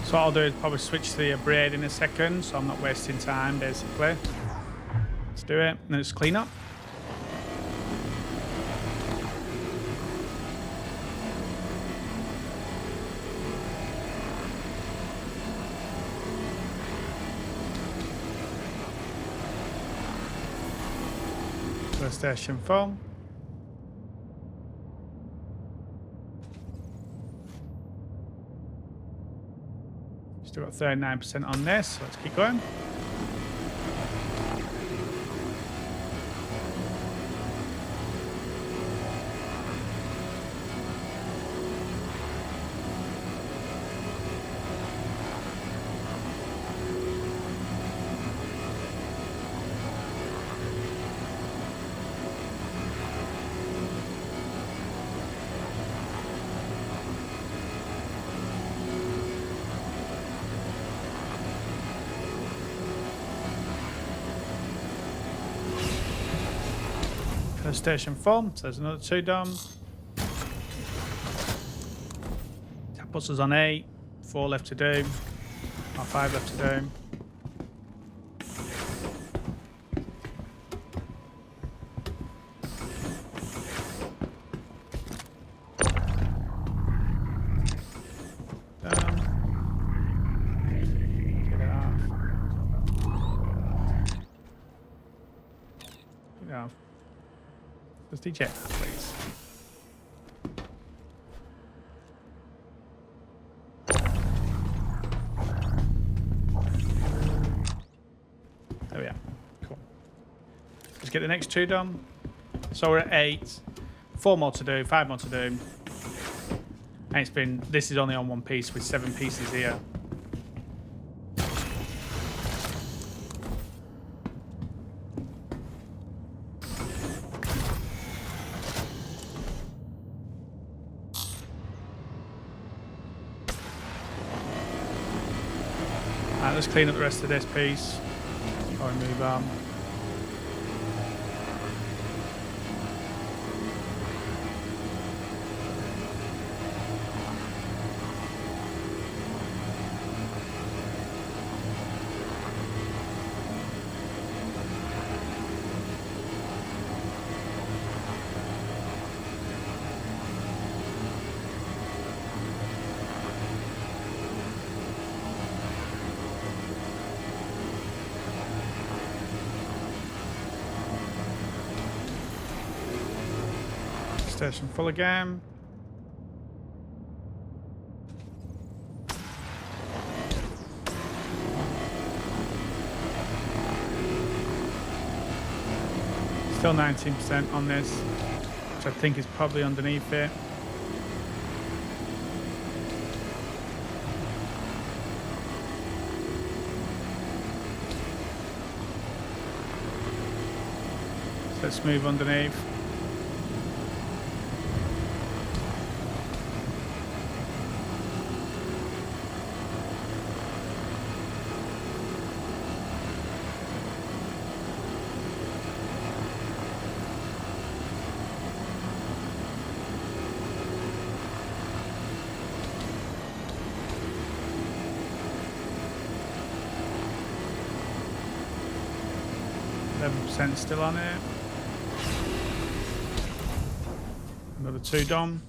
So what I'll do is probably switch to the braid in a second, so I'm not wasting time, basically. Let's do it, and then it's clean up. Station full. Still got 39% on this, so let's keep going. Station full, so there's another 2 done. That puts us on 8, 4 left to do. R5 left to do. Let's eject that, please. There we are. Cool. Let's get the next 2 done. So we're at 8. 4 more to do, 5 more to do. And this is only on 1 piece with 7 pieces here. Let's clean up the rest of this piece. Or move on. Station full again. Still 19% on this, which I think is probably underneath it. So let's move underneath. % still on it. Another 2 done.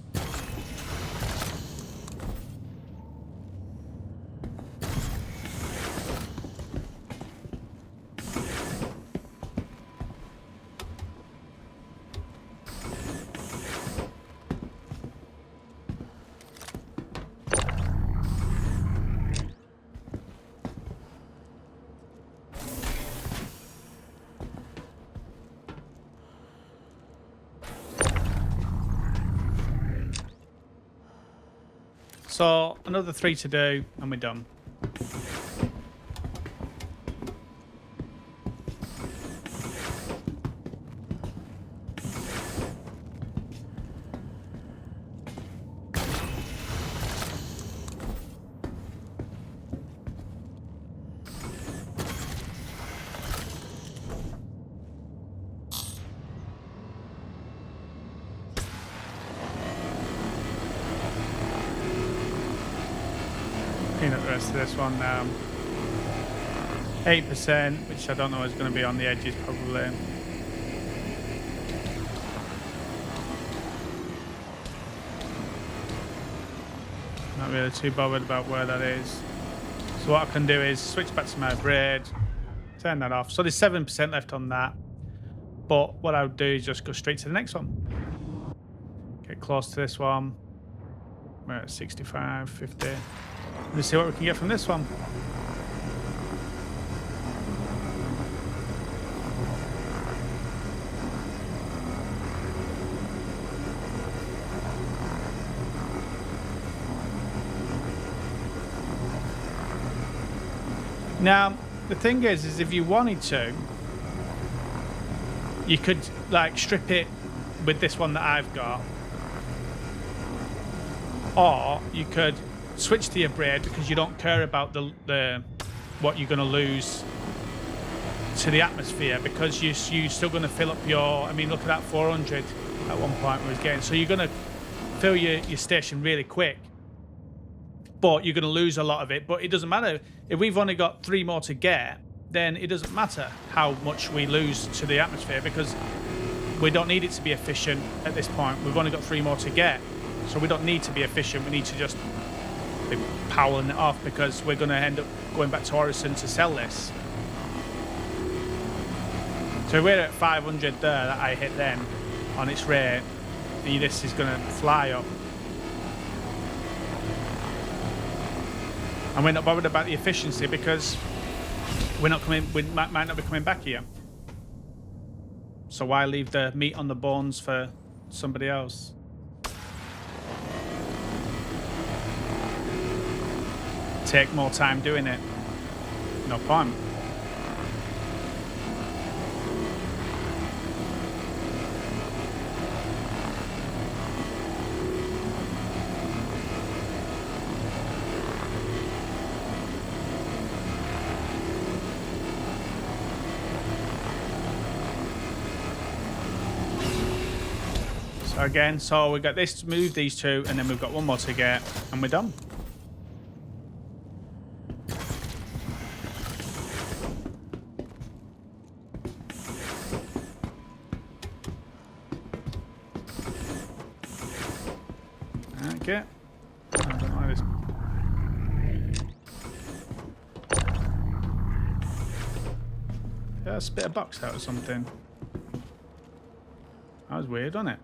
So another 3 to do and we're done. Clean up the rest of this one now. 8%, which I don't know is going to be on the edges probably. Not really too bothered about where that is. So what I can do is switch back to my braid, turn that off. So there's 7% left on that. But what I would do is just go straight to the next one. Get close to this one. We're at 65, 50. Let's see what we can get from this one. Now, the thing is if you wanted to, you could like strip it with this one that I've got, or you could switch to your braid because you don't care about the what you're going to lose to the atmosphere, because you're still going to fill up your, I mean, look at that 400 at one point we was getting, so you're going to fill your station really quick. but you're going to lose a lot of it. But it doesn't matter. If we've only got 3 more to get, then it doesn't matter how much we lose to the atmosphere, because we don't need it to be efficient at this point. We've only got 3 more to get, so we don't need to be efficient. We need to just be powering it off, because we're going to end up going back to Orison to sell this. So we're at 500 there that I hit then on its rate, and this is going to fly up. And we're not bothered about the efficiency, because we might not be coming back here. So why leave the meat on the bones for somebody else? Take more time doing it. No point. So again, so we got this to move these 2, and then we've got 1 more to get, and we're done. Okay. I don't know why this. Yeah, spit a box out or something. That was weird, wasn't it?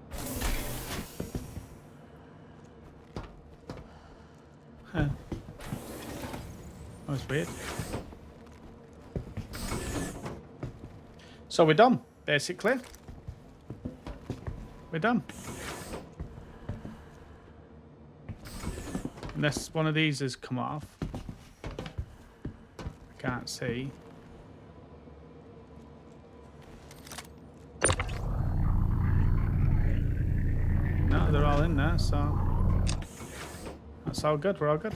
Huh. That was weird. So we're done, basically. We're done. Unless one of these has come off. I can't see. No, they're all in there, so that's all good. We're all good.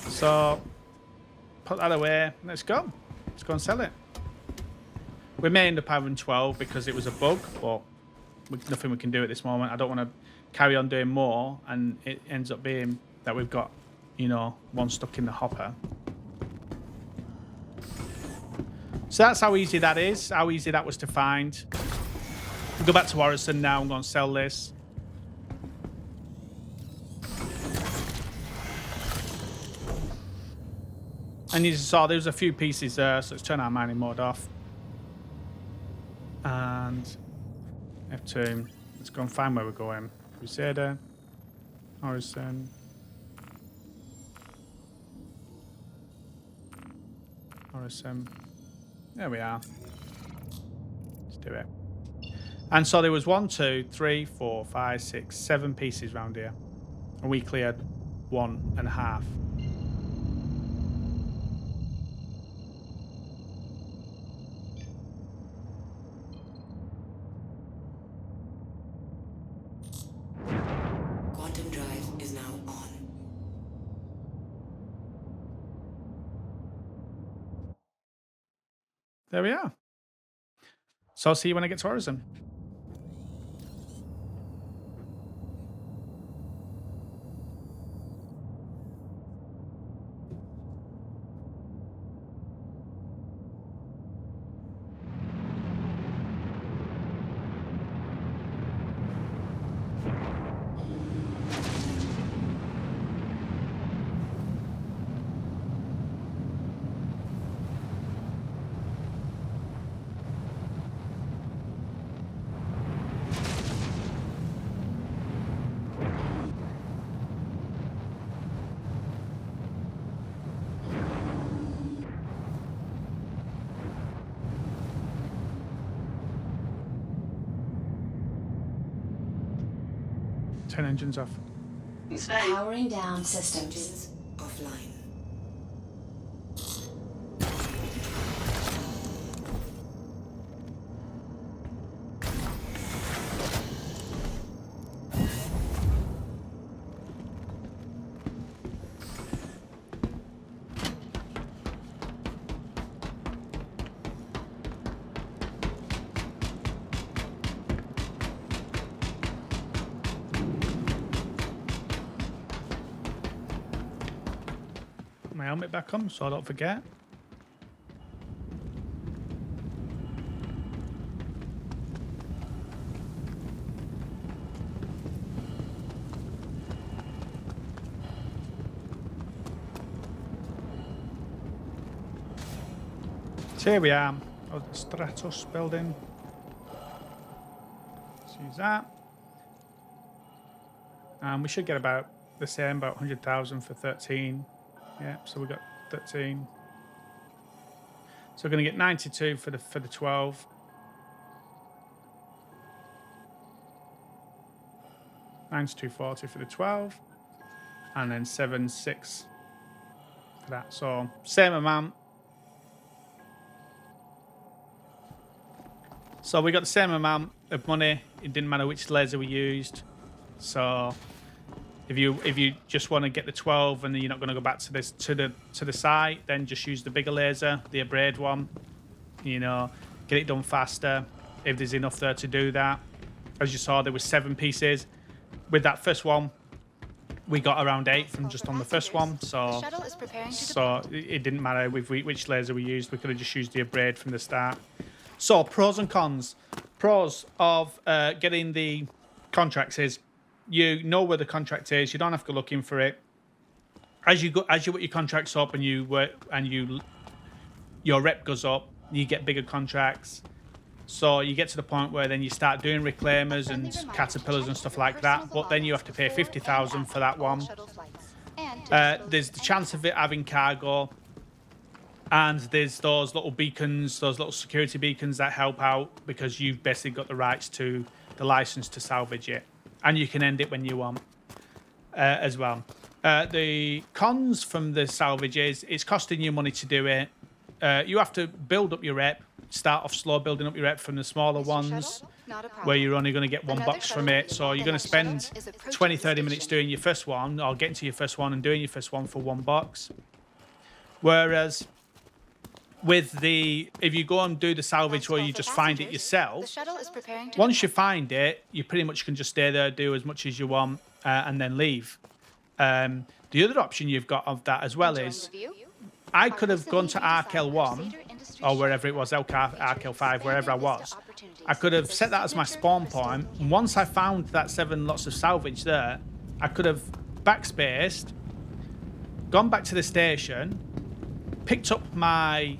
So put that away. Let's go. Let's go and sell it. We may end up having 12 because it was a bug, but nothing we can do at this moment. I don't want to carry on doing more and it ends up being that we've got, you know, 1 stuck in the hopper. So that's how easy that is, how easy that was to find. We'll go back to Orison now. I'm going to sell this. And you saw there's a few pieces there, so let's turn our mining mode off. And F2, let's go and find where we're going. Crusader, Orison. Orison. There we are. Let's do it. And so there was 1, 2, 3, 4, 5, 6, 7 pieces round here. And we cleared 1.5. Quantum drive is now on. There we are. So I'll see you when I get to Orison. Turn engines off. Powering down systems. Engines offline. helmet back on so I don't forget. So here we are. Oh, the Stratos building. Let's use that. And we should get about the same, about 100,000 for 13. Yeah, so we got 13. So we're going to get 92 for the 12. $92.40 for the 12, and then 7.6 for that. So same amount. So we got the same amount of money. It didn't matter which laser we used. So if you just want to get the 12 and then you're not going to go back to this to the site, then just use the bigger laser, the abrade one. You know, get it done faster if there's enough there to do that. As you saw, there was 7 pieces. With that first one, we got around 8 from just on the first one. So it didn't matter with which laser we used. We could have just used the abrade from the start. So pros and cons. Pros of getting the contracts is you know where the contract is. You don't have to go looking for it. As you put your contracts up and your rep goes up, you get bigger contracts. So you get to the point where then you start doing reclaimers and caterpillars and stuff like that. But then you have to pay 50,000 for that one. There's the chance of it having cargo. And there's those little beacons, those little security beacons that help out because you've basically got the rights to the license to salvage it. And you can end it when you want as well. The cons from the salvage is it's costing you money to do it. You have to build up your rep, start off slow building up your rep from the smaller ones where you're only going to get 1 box from it. So you're going to spend 20, 30 minutes doing your first one or getting to your first one and doing your first one for 1 box. Whereas with if you go and do the salvage where you just find it yourself, once you find it, you pretty much can just stay there, do as much as you want, and then leave. The other option you've got of that as well is I could have gone to RKL1 or wherever it was, RKL5, wherever I was. I could have set that as my spawn point. And once I found that 7 lots of salvage there, I could have backspaced, gone back to the station, picked up my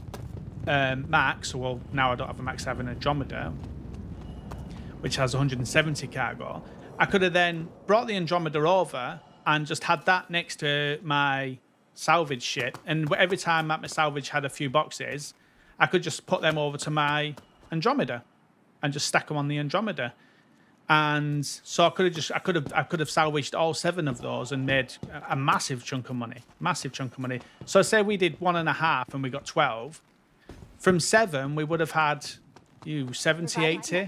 max. Well, now I don't have a max, I have an Andromeda, which has 170 cargo. I could have then brought the Andromeda over and just had that next to my salvage shit. And every time that my salvage had a few boxes, I could just put them over to my Andromeda and just stack them on the Andromeda. And so I could have salvaged all 7 of those and made a massive chunk of money. So say we did 1.5 and we got 12. From 7, we would have had 70, 80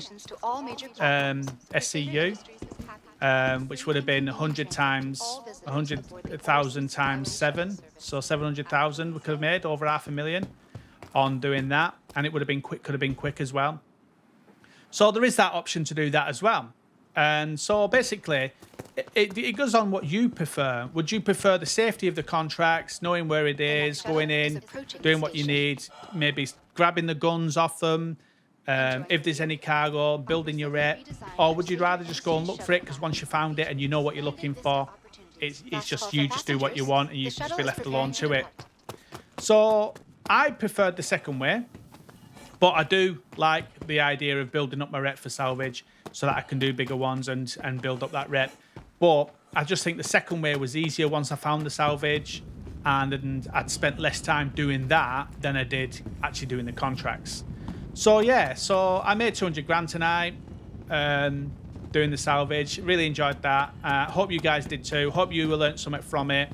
SCU, which would have been 100,000 times 7. So 700,000 we could have made, over 500,000 on doing that. And it would have been quick, could have been quick as well. So there is that option to do that as well. And so basically, it goes on what you prefer. Would you prefer the safety of the contracts, knowing where it is, going in, doing what you need, maybe grabbing the guns off them, if there's any cargo, building your rep? Or would you rather just go and look for it because once you found it and you know what you're looking for, it's just you just do what you want and you just be left alone to it? So I preferred the second way. But I do like the idea of building up my rep for salvage so that I can do bigger ones and build up that rep. But I just think the second way was easier once I found the salvage, and I'd spent less time doing that than I did actually doing the contracts. So yeah, so I made 200 grand tonight doing the salvage. Really enjoyed that. Hope you guys did too. Hope you learned something from it.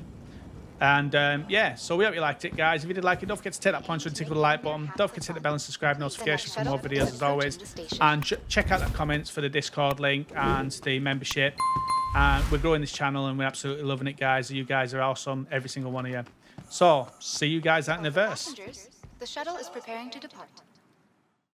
And yeah, so we hope you liked it, guys. If you did like it, don't forget to take that pointer and tickle the like button. Don't forget to hit the bell and subscribe notification for more videos as always. And check out the comments for the Discord link and the membership. We're growing this channel and we're absolutely loving it, guys. You guys are awesome, every single one of you. So, see you guys out in the verse. The shuttle is preparing to depart.